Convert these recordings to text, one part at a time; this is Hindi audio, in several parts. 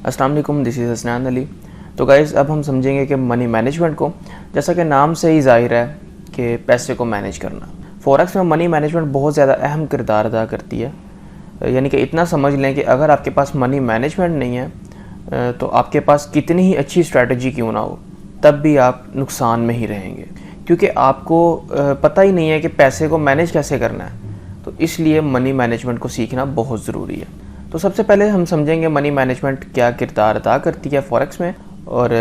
अस्सलाम वालेकुम, दिस इज़ हसनैन अली। तो गाइज़ अब हम समझेंगे कि मनी मैनेजमेंट को, जैसा कि नाम से ही ज़ाहिर है कि पैसे को मैनेज करना। फॉरेक्स में मनी मैनेजमेंट बहुत ज़्यादा अहम किरदार अदा करती है। यानी कि इतना समझ लें कि अगर आपके पास मनी मैनेजमेंट नहीं है तो आपके पास कितनी ही अच्छी स्ट्रैटेजी क्यों ना हो, तब भी आप नुकसान में ही रहेंगे, क्योंकि आपको पता ही नहीं है कि पैसे को मैनेज कैसे करना है। तो इसलिए मनी मैनेजमेंट को सीखना बहुत ज़रूरी है। तो सबसे पहले हम समझेंगे मनी मैनेजमेंट क्या किरदार अदा करती है फॉरेक्स में, और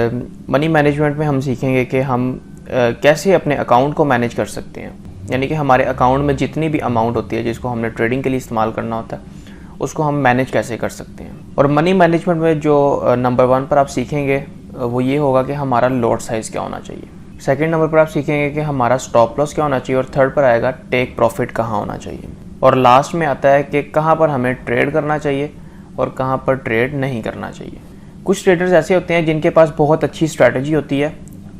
मनी मैनेजमेंट में हम सीखेंगे कि हम कैसे अपने अकाउंट को मैनेज कर सकते हैं। यानी कि हमारे अकाउंट में जितनी भी अमाउंट होती है जिसको हमने ट्रेडिंग के लिए इस्तेमाल करना होता है, उसको हम मैनेज कैसे कर सकते हैं। और मनी मैनेजमेंट में जो नंबर 1 पर आप सीखेंगे वो ये होगा कि हमारा लॉट साइज़ क्या होना चाहिए। सेकंड नंबर पर आप सीखेंगे कि हमारा स्टॉप लॉस क्या होना चाहिए, और थर्ड पर आएगा टेक प्रॉफिट कहाँ होना चाहिए। और लास्ट में आता है कि कहाँ पर हमें ट्रेड करना चाहिए और कहाँ पर ट्रेड नहीं करना चाहिए। कुछ ट्रेडर्स ऐसे होते हैं जिनके पास बहुत अच्छी स्ट्रैटेजी होती है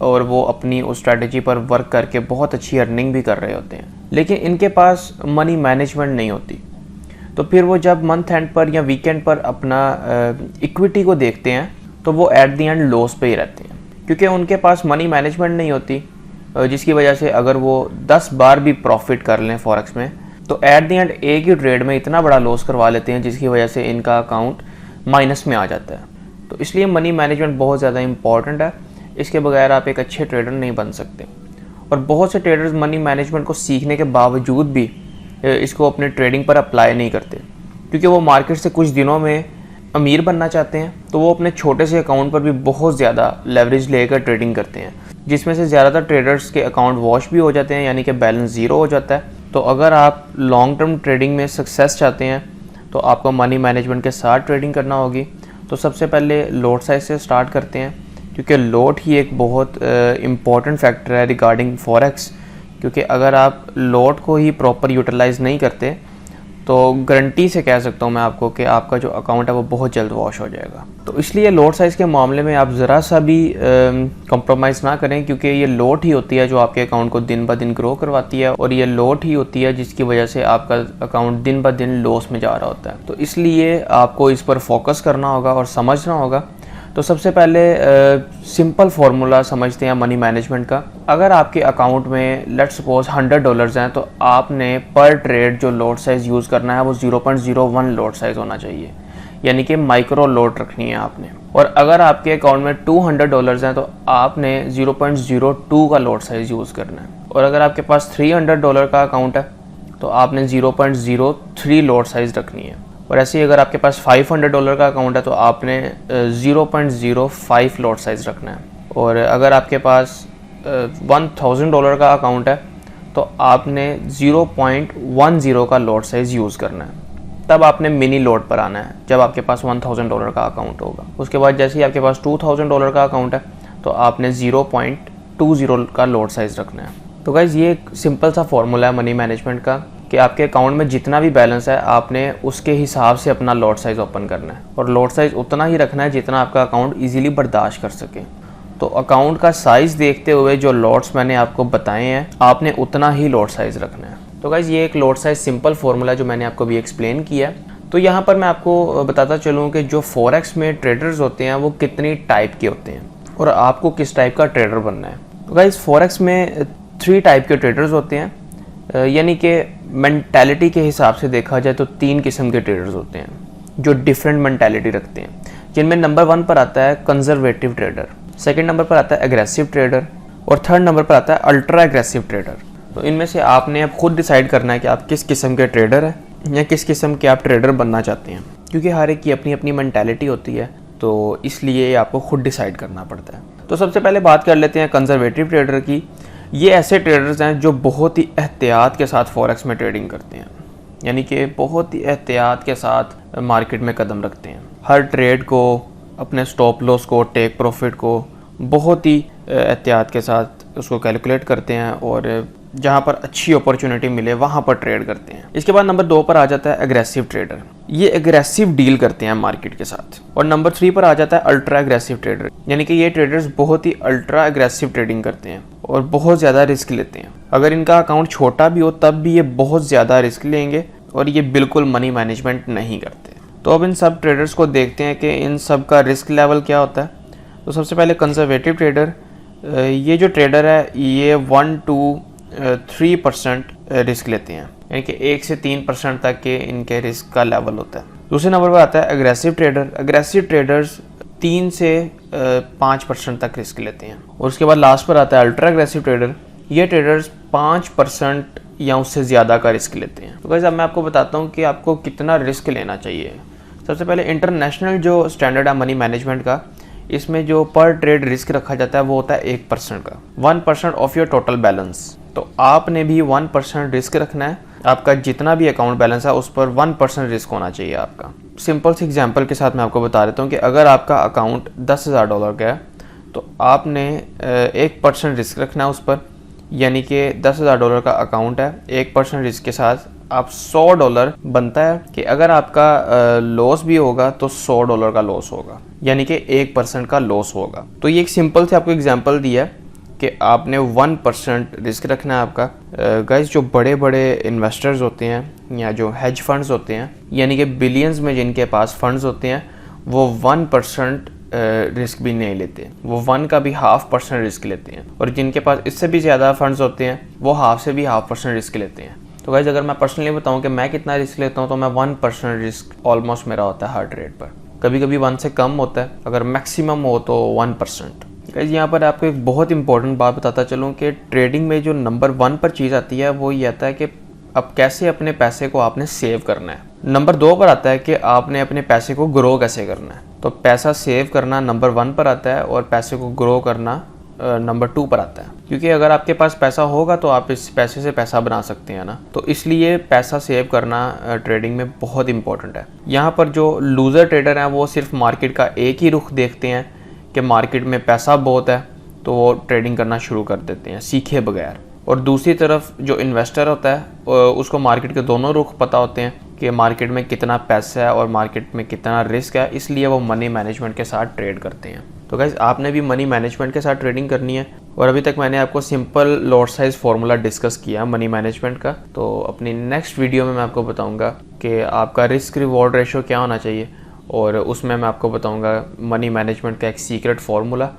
और वो अपनी उस स्ट्रैटेजी पर वर्क करके बहुत अच्छी अर्निंग भी कर रहे होते हैं, लेकिन इनके पास मनी मैनेजमेंट नहीं होती। तो फिर वो जब मंथ एंड पर या वीकेंड पर अपना इक्विटी को देखते हैं तो वो एट द एंड लॉस पे ही रहते हैं, क्योंकि उनके पास मनी मैनेजमेंट नहीं होती, जिसकी वजह से अगर वो 10 बार भी प्रॉफिट कर लें फॉरेक्स में तो एट द एंड एक ही ट्रेड में इतना बड़ा लॉस करवा लेते हैं, जिसकी वजह से इनका अकाउंट माइनस में आ जाता है। तो इसलिए मनी मैनेजमेंट बहुत ज़्यादा इंपॉर्टेंट है। इसके बगैर आप एक अच्छे ट्रेडर नहीं बन सकते। और बहुत से ट्रेडर्स मनी मैनेजमेंट को सीखने के बावजूद भी इसको अपने ट्रेडिंग पर अप्लाई नहीं करते, क्योंकि वो मार्केट से कुछ दिनों में अमीर बनना चाहते हैं। तो वो अपने छोटे से अकाउंट पर भी बहुत ज़्यादा लेवरेज लेकर ट्रेडिंग करते हैं, जिसमें से ज़्यादातर ट्रेडर्स के अकाउंट वॉश भी हो जाते हैं, यानी कि बैलेंस ज़ीरो हो जाता है। तो अगर आप लॉन्ग टर्म ट्रेडिंग में सक्सेस चाहते हैं तो आपको मनी मैनेजमेंट के साथ ट्रेडिंग करना होगी। तो सबसे पहले लॉट साइज से स्टार्ट करते हैं, क्योंकि लॉट ही एक बहुत इम्पॉर्टेंट फैक्टर है रिगार्डिंग फॉरेक्स। क्योंकि अगर आप लॉट को ही प्रॉपर यूटिलाइज़ नहीं करते तो गारंटी से कह सकता हूँ मैं आपको कि आपका जो अकाउंट है वो बहुत जल्द वॉश हो जाएगा। तो इसलिए लॉट साइज़ के मामले में आप ज़रा सा भी कॉम्प्रोमाइज़ ना करें, क्योंकि ये लॉट ही होती है जो आपके अकाउंट को दिन ब दिन ग्रो करवाती है, और ये लॉट ही होती है जिसकी वजह से आपका अकाउंट दिन ब दिन लॉस में जा रहा होता है। तो इसलिए आपको इस पर फोकस करना होगा और समझना होगा। तो सबसे पहले सिंपल फार्मूला समझते हैं मनी मैनेजमेंट का। अगर आपके अकाउंट में लेट्स सपोज $100 हैं तो आपने पर ट्रेड जो लॉट साइज़ यूज़ करना है वो 0.01 लॉट साइज़ होना चाहिए, यानी कि माइक्रो लॉट रखनी है आपने। और अगर आपके अकाउंट में $200 हैं तो आपने 0.02 का लॉट साइज़ यूज़ करना है। और अगर आपके पास $300 का अकाउंट है तो आपने 0.03 लॉट साइज़ रखनी है। और ऐसे ही अगर आपके पास $500 का अकाउंट है तो आपने 0.05 लॉट साइज़ रखना है। और अगर आपके पास $1000 का अकाउंट है तो आपने 0.10 का लॉट साइज़ यूज़ करना है। तब आपने मिनी लॉट पर आना है जब आपके पास $1000 का अकाउंट होगा। उसके बाद जैसे ही आपके पास $2000 का अकाउंट है तो आपने 0.20 का लॉट साइज़ रखना है। तो गाइज़ ये एक सिंपल सा फॉर्मूला है मनी मैनेजमेंट का कि आपके अकाउंट में जितना भी बैलेंस है आपने उसके हिसाब से अपना लॉट साइज़ ओपन करना है, और लॉट साइज़ उतना ही रखना है जितना आपका अकाउंट इजीली बर्दाश्त कर सके। तो अकाउंट का साइज़ देखते हुए जो लॉट्स मैंने आपको बताए हैं आपने उतना ही लॉट साइज़ रखना है। तो गाइज़ ये एक लॉट साइज़ सिंपल फार्मूला जो मैंने आपको भी एक्सप्लेन किया। तो यहाँ पर मैं आपको बताता चलूँ कि जो फॉरेक्स में ट्रेडर्स होते हैं वो कितनी टाइप के होते हैं और आपको किस टाइप का ट्रेडर बनना है। तो गाइज़ फॉरेक्स में 3 टाइप के ट्रेडर्स होते हैं, यानी कि मेंटालिटी के हिसाब से देखा जाए तो 3 किस्म के ट्रेडर्स होते हैं जो डिफरेंट मेंटालिटी रखते हैं, जिनमें नंबर 1 पर आता है कंजर्वेटिव ट्रेडर, सेकंड नंबर पर आता है एग्रेसिव ट्रेडर, और थर्ड नंबर पर आता है अल्ट्रा एग्रेसिव ट्रेडर। तो इनमें से आपने अब खुद डिसाइड करना है कि आप किस किस्म के ट्रेडर हैं या किस किस्म के आप ट्रेडर बनना चाहते हैं, क्योंकि हर एक की अपनी अपनी मेंटालिटी होती है, तो इसलिए आपको खुद डिसाइड करना पड़ता है। तो सबसे पहले बात कर लेते हैं कंजर्वेटिव ट्रेडर की। ये ऐसे ट्रेडर्स हैं जो बहुत ही एहतियात के साथ फॉरेक्स में ट्रेडिंग करते हैं, यानी कि बहुत ही एहतियात के साथ मार्केट में कदम रखते हैं। हर ट्रेड को, अपने स्टॉप लॉस को, टेक प्रॉफिट को बहुत ही एहतियात के साथ उसको कैलकुलेट करते हैं, और जहाँ पर अच्छी अपॉर्चुनिटी मिले वहाँ पर ट्रेड करते हैं। इसके बाद नंबर 2 पर आ जाता है एग्रेसिव ट्रेडर। ये एग्रेसिव डील करते हैं मार्केट के साथ। और नंबर 3 पर आ जाता है अल्ट्रा एग्रेसिव ट्रेडर, यानी कि ये ट्रेडर्स बहुत ही अल्ट्रा एग्रेसिव ट्रेडिंग करते हैं और बहुत ज़्यादा रिस्क लेते हैं। अगर इनका अकाउंट छोटा भी हो तब भी ये बहुत ज़्यादा रिस्क लेंगे और ये बिल्कुल मनी मैनेजमेंट नहीं करते। तो अब इन सब ट्रेडर्स को देखते हैं कि इन सब का रिस्क लेवल क्या होता है। तो सबसे पहले कंजर्वेटिव ट्रेडर, ये जो ट्रेडर है ये 1 to 3% रिस्क लेते हैं, यानी कि 1 से 3% तक के इनके रिस्क का लेवल होता है। दूसरे नंबर पर आता है एग्रेसिव ट्रेडर। एग्रेसिव ट्रेडर्स 3 से 5% तक रिस्क लेते हैं। और उसके बाद लास्ट पर आता है अल्ट्रा एग्रेसिव ट्रेडर। ये ट्रेडर्स 5% या उससे ज़्यादा का रिस्क लेते हैं। तो गाइस अब मैं आपको बताता हूँ कि आपको कितना रिस्क लेना चाहिए। सबसे पहले इंटरनेशनल जो स्टैंडर्ड है मनी मैनेजमेंट का, इसमें जो पर ट्रेड रिस्क रखा जाता है वो होता है 1% का, 1% ऑफ योर टोटल बैलेंस। तो आपने भी 1% रिस्क रखना है। आपका जितना भी अकाउंट बैलेंस है उस पर 1% रिस्क होना चाहिए आपका। सिंपल सी एग्जांपल के साथ मैं आपको बता देता हूँ कि अगर आपका अकाउंट $10,000 का है तो आपने 1% रिस्क रखना है उस पर, यानी कि $10,000 का अकाउंट है, 1% रिस्क के साथ आप $100 बनता है कि अगर आपका लॉस भी होगा तो $100 का लॉस होगा, यानी कि 1% का लॉस होगा। तो ये एक सिंपल से आपको एग्जांपल दिया है कि आपने 1% रिस्क रखना है आपका। गाइस जो बड़े बड़े इन्वेस्टर्स होते हैं या जो हेज फंड्स होते हैं, यानी कि बिलियंस में जिनके पास फंड्स होते हैं, वो 1% रिस्क भी नहीं लेते, वो 1 का भी 0.5% रिस्क लेते हैं। और जिनके पास इससे भी ज़्यादा फंड्स होते हैं वो हाफ से भी 0.5% रिस्क लेते हैं। तो गाइस अगर मैं पर्सनली बताऊं कि मैं कितना रिस्क लेता हूं तो मैं 1% रिस्क ऑलमोस्ट मेरा होता है हर ट्रेड पर। कभी कभी 1 से कम होता है, अगर मैक्सिमम हो तो 1%। गाइस यहाँ पर आपको एक बहुत इंपॉर्टेंट बात बताता चलूँ कि ट्रेडिंग में जो नंबर 1 पर चीज़ आती है वो ये आता है कि अब कैसे अपने पैसे को आपने सेव करना है। नंबर 2 पर आता है कि आपने अपने पैसे को ग्रो कैसे करना है। तो पैसा सेव करना नंबर 1 पर आता है और पैसे को ग्रो करना नंबर 2 पर आता है, क्योंकि अगर आपके पास पैसा होगा तो आप इस पैसे से पैसा बना सकते हैं ना। तो इसलिए पैसा सेव करना ट्रेडिंग में बहुत इंपॉर्टेंट है। यहाँ पर जो लूज़र ट्रेडर हैं वो सिर्फ मार्केट का एक ही रुख देखते हैं कि मार्केट में पैसा बहुत है तो वो ट्रेडिंग करना शुरू कर देते हैं सीखे बगैर। और दूसरी तरफ जो इन्वेस्टर होता है उसको मार्केट के दोनों रुख पता होते हैं कि मार्केट में कितना पैसा है और मार्केट में कितना रिस्क है, इसलिए वो मनी मैनेजमेंट के साथ ट्रेड करते हैं। तो गाइस आपने भी मनी मैनेजमेंट के साथ ट्रेडिंग करनी है। और अभी तक मैंने आपको simple lot size formula discuss किया मनी मैनेजमेंट का। तो अपनी नेक्स्ट वीडियो में मैं आपको बताऊंगा कि आपका रिस्क रिवॉर्ड रेशो क्या होना चाहिए, और उसमें मैं आपको बताऊंगा मनी मैनेजमेंट का एक सीक्रेट फार्मूला